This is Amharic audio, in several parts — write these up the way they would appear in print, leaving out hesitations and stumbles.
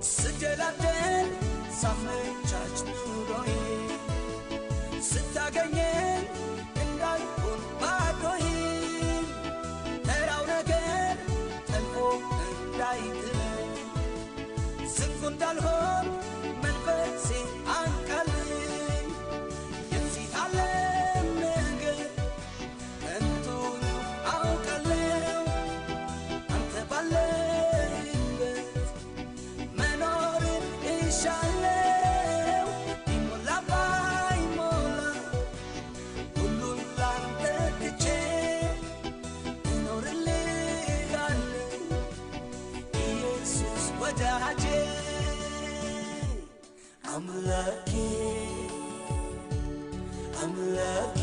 ስደላደል ሳመቻች ኑሮዬ ስታገኘኝ እንዳይሆን ባዶዬ ተራው ነገር ጠልፎ እንዳይጥለኝ ዝንጉ እንዳልሆን መንፈሴ አንቃልኝ የዚህ ዓለም ነገር ከንቱ አውቃለሁ አንተ ባለህበት መኖርን እሻለሁ ቢሞላ ባይሞላ ሁሉን ላንተ ትቼ እኖርልሃለሁ ኢየሱስ ወዳጄ አምላኬ አምላኬ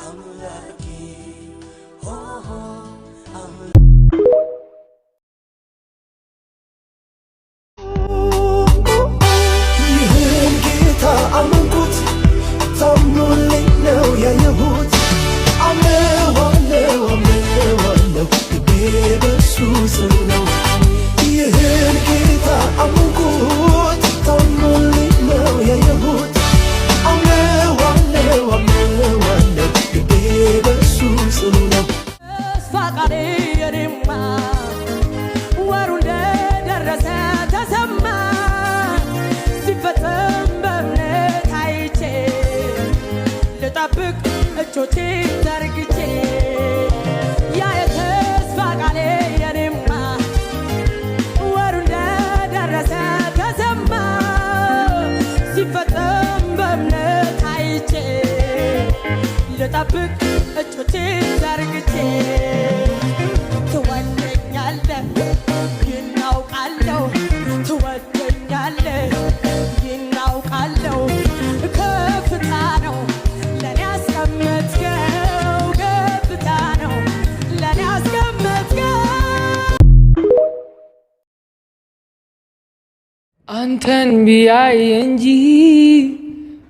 አምላኬ ሆ ይህን ጌታ አመንኩት ታምኖልኝ ነው ያየሁት አምነዋለሁ ልቤ በሱ ስር ነው ይህን ጌታ አመንኩት ታምኖልኝ ነው ያየሁት አምነዋለሁ ልቤ በሱ ስር ነው ተስፋ የኔማ ወሩ እንደደረሰ ተሰማ ሲፈጸም በእምነት አይቼ ልጠብቅ እጆቼን ዘርግቼ ያ የተስፋ ቃሌ የኔማ ወሩ እንደደረሰ ተሰማ ሲፈጸም በእምነት አይቼ ልጠብቅ እጆቼን ዘርግቼ ትወደኛለህ ይናውቃለሁ ትወደኛለህ ይናውቃለሁ ከፍታ ነው ለኔ ያስቀመጥከው ከፍታ ነው ለኔ ያስቀመጥከው አንተን ቢያይ እንጂ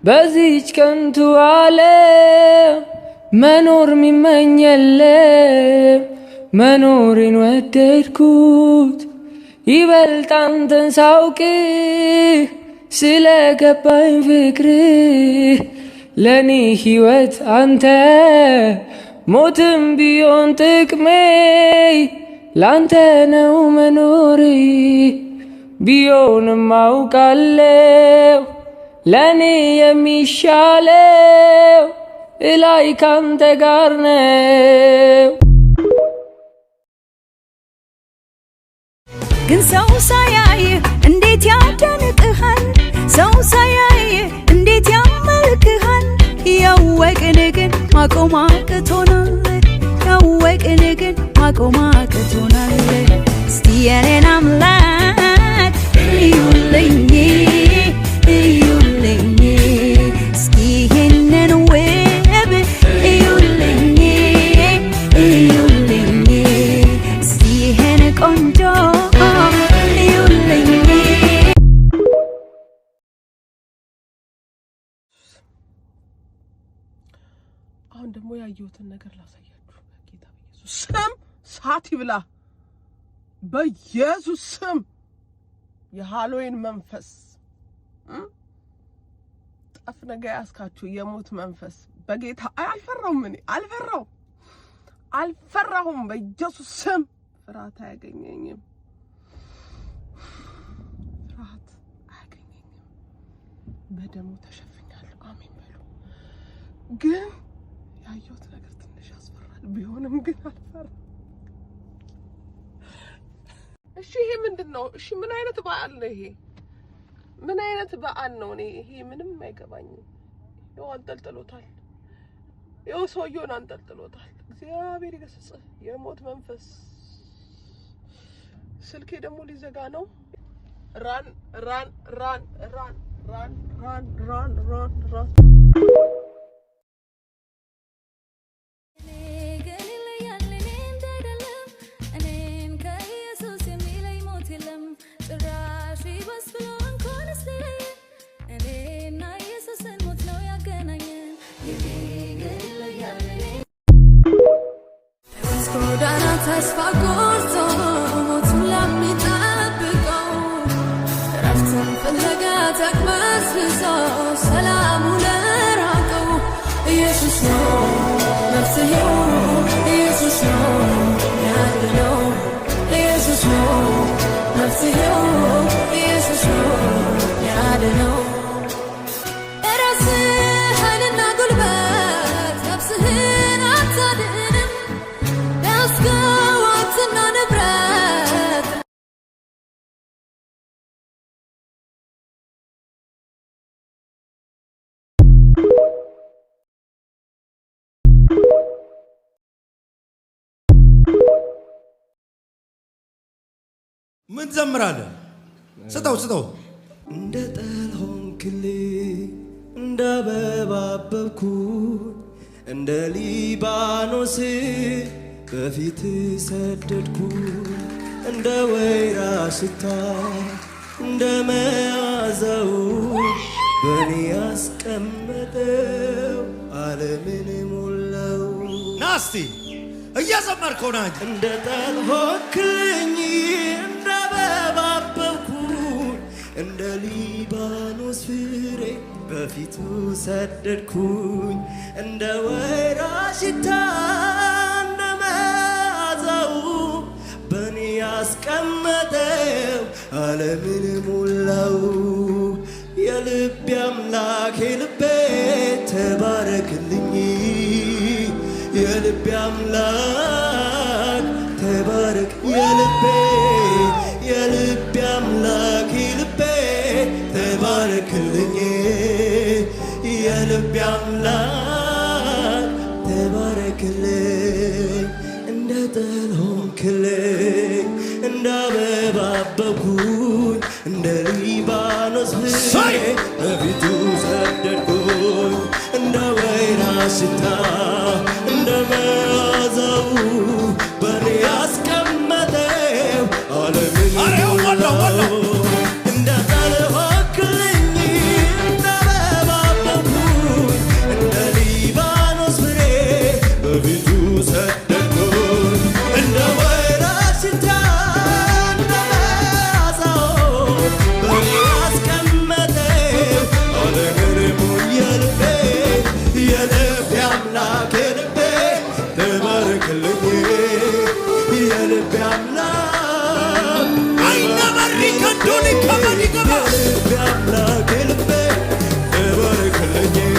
በዚች ከንቱ ዓለም መኖር ሚመኝ የለም መኖርን ወደድኩት ይበልጥ አንተን ሳውቅህ ስለገባኝ ፍቅርህ ለኔ ሕይወት አንተ ሞትም ቢሆን ጥቅሜ ላንተ ነው መኖሬ ቢሆንም አውቃለሁ ለኔ የሚሻለው እላይ ካንተ ጋር ነው ግን ሰው ሳያይ እንዴት ያደንቅሃል ሰው ሳያይ እንዴት ያመልክሃል ያወቅን ግን ማቆም አቅቶናል ያወቅን ግን ማቆም አቅቶናል እስቲ የኔን አምላክ እዩልኝ እዩልኝ እስኪ ይህንን ውብ እዩልኝ እዩልኝ እስኪ ይህን ቆንጆ እዩልኝ አሁን ደግሞ ያየሁትን ነገር ላሳያችሁ ጌታ በኢየሱስ ስም ሳት ይብላ በኢየሱስ ስም የሃሎዊን መንፈስ ጠፍ ነገ ያስካችሁ የሞት መንፈስ በጌታ አልፈራውም እኔ አልፈራሁም በኢየሱስ ስም ፍርሃት አያገኘኝም በደሙ ተሸፍኛለሁ አሜን በሉ ግን ያየሁት ነገር ትንሽ ያስፈራል ቢሆንም ግን አልፈራም እሺ ይሄ ምንድነው እሺ ምን አይነት በዓል ነው ይሄ ምን አይነት በዓል ነው እኔ ይሄ ምንም አይገባኝም ይው አንጠልጥሎታል ይው ሰውየውን አንጠልጥሎታል እግዚአብሔር ይገስጽ የሞት መንፈስ ስልኬ ደግሞ ሊዘጋ ነው ራን ተስፋ ቆርጦ ሞቱን ለሚጠላ መፍትሄው ኢየሱስ ያድነው። ራስህ ኃይልና ጉልበት ነፍስህን አታድንም። ያዝከው ሀብትና ንብረት ምን ዘምራለህ? ስጠው እንደ ጠል ሆንክልኝ እንደ አበባ አበብኩኝ እንደ ሊባኖስ በፊት ሰደድኩኝ እንደ ወይራ ሽታ እንደ መዓዛው በእኔ ያስቀመጠው ዓለምን ሞላው። ናስቲ እየዘመርከው ና እንደ ጠል ሆንክልኝ እንደ አበባ አበብኩኝ እንደ ሊባኖስ ፍሬ በፊቱ ሰደድኩኝ እንደ ወይራ ሽታ እንደ መዓዛው በእኔ ያስቀመጠው ዓለምን ሞላው። የልቤ አምላክ የልቤ ተባረክልኝ የልቤ አምላክ ተባረክ የልቤ አምላክ የልቤ ተባረክልኝ የልቤ አምላክ ተባረክልኝ። እንደ ጠል ሆንክልኝ እንደ አበባ አበብኩኝ እንደ ሊባኖስ ፍሬ በፊቱ ሰደድኩኝ እንደ ወይራ ሽታ እንደ መዓዛው በእኔ ያስቀመጠው ዓለምን ሞላው። እንደ ጠል ሆንክልኝ እንደ አበባ አበብኩኝ እንደ ሊባኖስ ፍሬ በፊቱ ሰደድኩኝ እንደ ወይራ ሽታ እንደ መዓዛው በእኔ ያስቀመጠው ዓለምን የልቤ አምላክ የልቤ ተባረክልኝ የልቤ አምላክ አይነመሪ ከንዶኒ ከመኒ ገባ የልቤ አምላክ የልቤ ተባረክልኝ